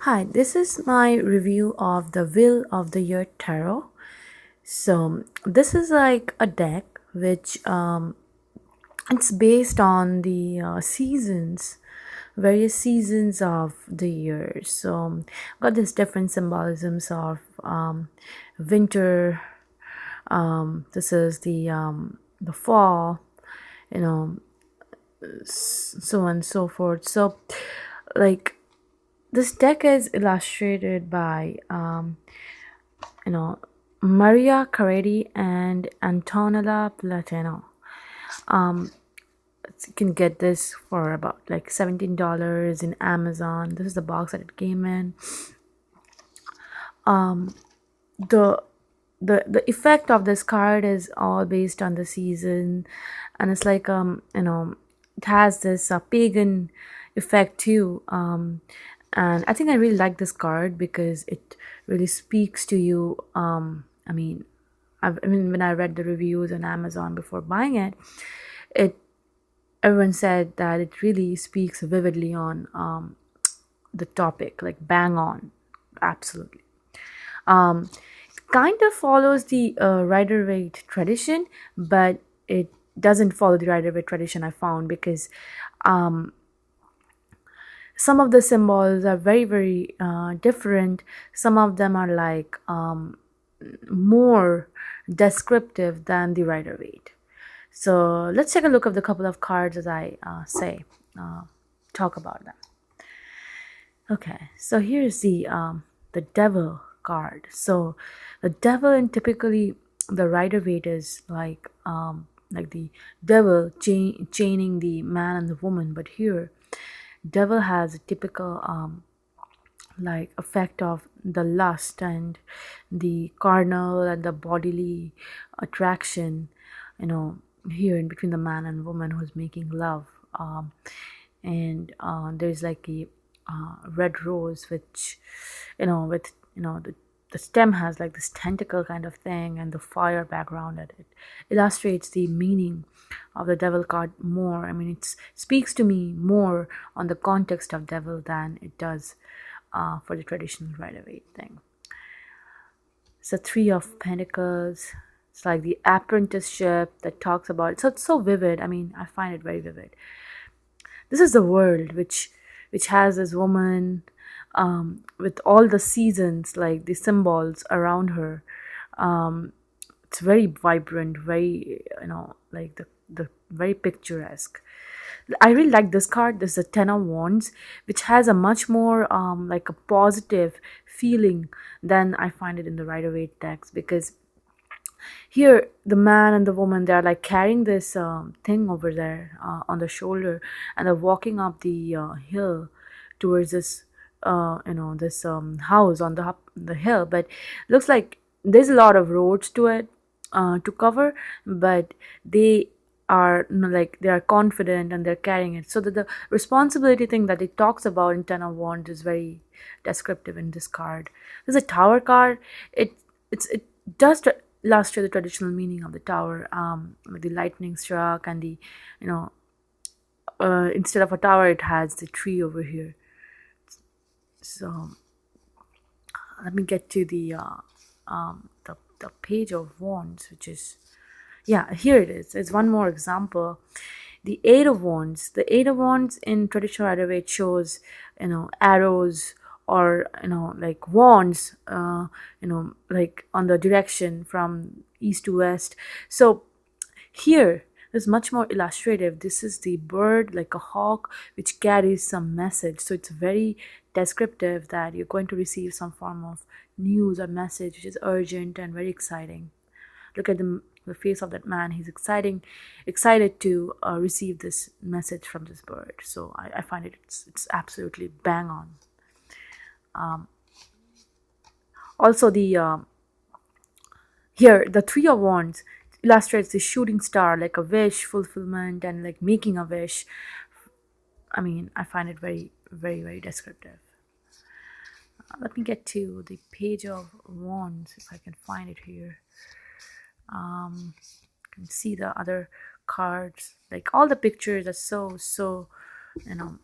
Hi, this is my review of the Wheel of the Year Tarot. So, this is like a deck which it's based on the seasons, various seasons of the year. So, got this different symbolisms of winter. This is the fall, you know, so on and so forth. So, like this deck is illustrated by you know, Maria Carretti and Antonella Plateno. Um, you can get this for about like $17 in Amazon. This is the box that it came in. The the effect of this card is all based on the season, and it's like it has this pagan effect too. And I think I really like this card because it really speaks to you. I mean, when I read the reviews on Amazon before buying it, it everyone said that it really speaks vividly on the topic, like bang on, absolutely. It kind of follows the Rider Waite tradition, but it doesn't follow the Rider Waite tradition. I found because um, some of the symbols are very different. Some of them are like more descriptive than the Rider Waite. So let's take a look at the couple of cards as I uh, talk about them. Okay, so here's the Devil card. So the Devil, and typically the Rider Waite is like the devil chaining the man and the woman, but here devil has a typical like effect of the lust and the carnal and the bodily attraction, you know, here in between the man and woman who's making love. And there's like a red rose which, with the stem has like this tentacle kind of thing, and the fire background at it illustrates the meaning of the devil card more. I mean, it speaks to me more on the context of devil than it does for the traditional Rider Waite thing. It's the Three of Pentacles. It's like the apprenticeship that talks about it. So it's so vivid. I mean, I find it very vivid. This is the world which has this woman with all the seasons, like the symbols around her. It's very vibrant, very, like the very picturesque. I really like this card. This is a Ten of Wands, which has a much more like a positive feeling than I find it in the Rider Waite text, because here the man and the woman, they are like carrying this thing over there on the shoulder, and they're walking up the hill towards this this house on the hill. But looks like there's a lot of roads to it to cover, but they are, like, they are confident and they're carrying it. So that the responsibility thing that it talks about in Ten of Wands is very descriptive in this card. There's a Tower card. It does illustrate the traditional meaning of the tower, with the lightning struck and the, you know instead of a tower it has the tree over here. So let me get to the Page of Wands, which is, yeah, here it is. It's one more example. The Eight of Wands. The Eight of Wands in traditional Rider Waite shows, arrows, or, like wands, like on the direction from east to west. So here is much more illustrative. This is the bird, like a hawk, which carries some message. So it's very descriptive that you're going to receive some form of news or message which is urgent and very exciting. Look at the face of that man. He's excited to receive this message from this bird. So I find it's absolutely bang on. Also, the here the Three of Wands illustrates the shooting star, like a wish fulfillment and like making a wish. I mean, I find it very descriptive. Let me get to the Page of Wands if I can find it here. You can see the other cards. Like, all the pictures are so, you know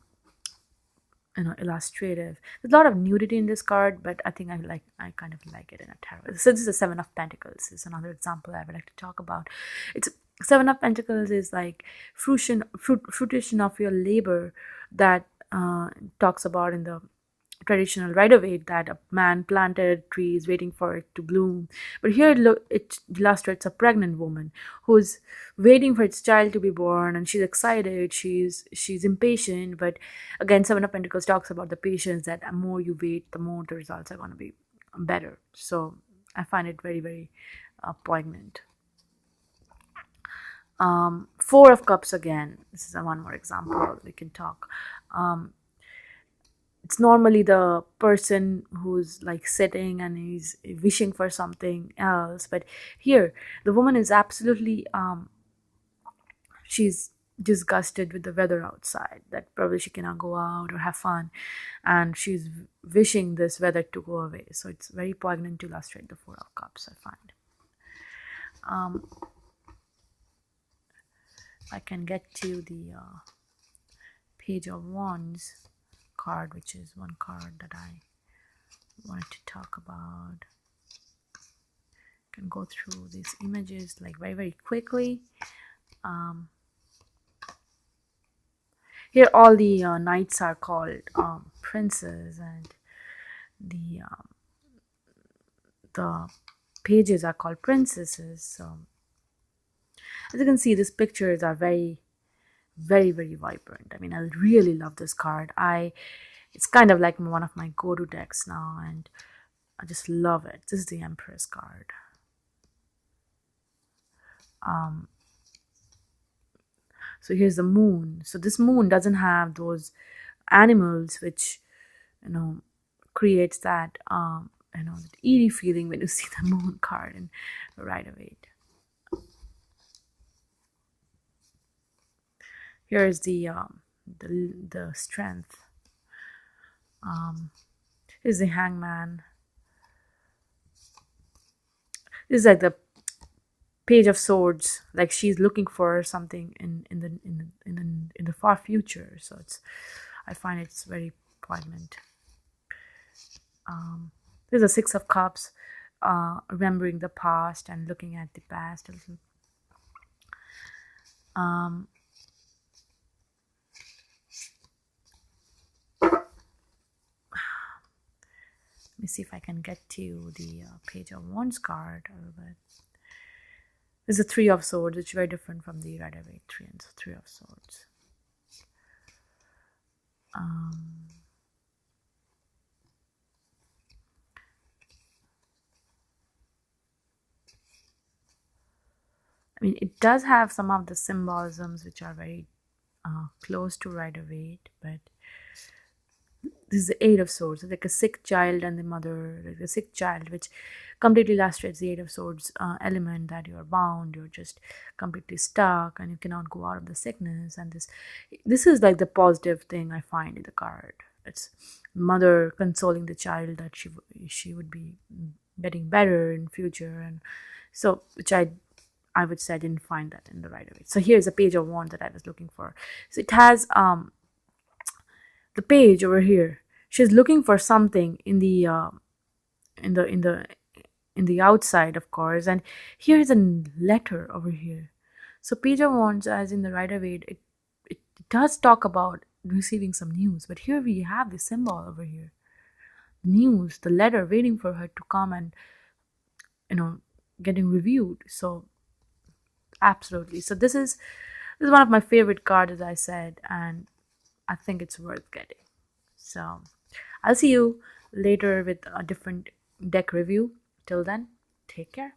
illustrative. There's a lot of nudity in this card, but I kind of like it in a tarot. So this is a Seven of Pentacles. This is another example I would like to talk about. It's Seven of Pentacles is like fruition of your labor, that talks about in the traditional Rider-Waite that a man planted trees waiting for it to bloom. But here it illustrates a pregnant woman who's waiting for its child to be born, and she's excited, she's impatient. But again, Seven of Pentacles talks about the patience, that the more you wait, the more the results are going to be better. So I find it very, very poignant. Four of Cups again. This is one more example we can talk. It's normally the person who's like sitting and he's wishing for something else, but here the woman is absolutely she's disgusted with the weather outside, that probably she cannot go out or have fun, and she's wishing this weather to go away. So it's very poignant to illustrate the Four of Cups, I find. I can get to the Page of Wands card, which is one card that I wanted to talk about. Can go through these images like very, very quickly. Here all the knights are called princes, and the pages are called princesses. So as you can see, these pictures are very, very, very vibrant. I mean, I really love this card. It's kind of like one of my go-to decks now, and I just love it. This is the Empress card. So here's the moon. So this moon doesn't have those animals which creates that that eerie feeling when you see the moon card in Rider-Waite. Here's the strength. Here's the Hangman. This is like the Page of Swords, like she's looking for something in the far future. So I find it's very poignant. There's a Six of Cups, remembering the past and looking at the past a little. Let me see if I can get to the Page of Wands card a little bit. There's a Three of Swords, which is very different from the Rider-Waite Three of Swords. I mean, it does have some of the symbolisms which are very close to Rider-Waite, but this is the Eight of Swords. It's like a sick child and the mother, like a sick child, which completely illustrates the Eight of Swords element, that you're bound, you're just completely stuck, and you cannot go out of the sickness. And this is like the positive thing I find in the card. It's mother consoling the child that she would be getting better in future, and so which I would say I didn't find that in the Rider-Waite. So here's a Page of Wands that I was looking for. So it has the page over here. She's looking for something in the outside, of course, and here is a letter over here. So Page of Wands, as in the Rider-Waite, it does talk about receiving some news, but here we have the symbol over here, news, the letter waiting for her to come and getting reviewed. So absolutely. So this is one of my favorite cards, as I said, and I think it's worth getting. So I'll see you later with a different deck review. Till then, take care.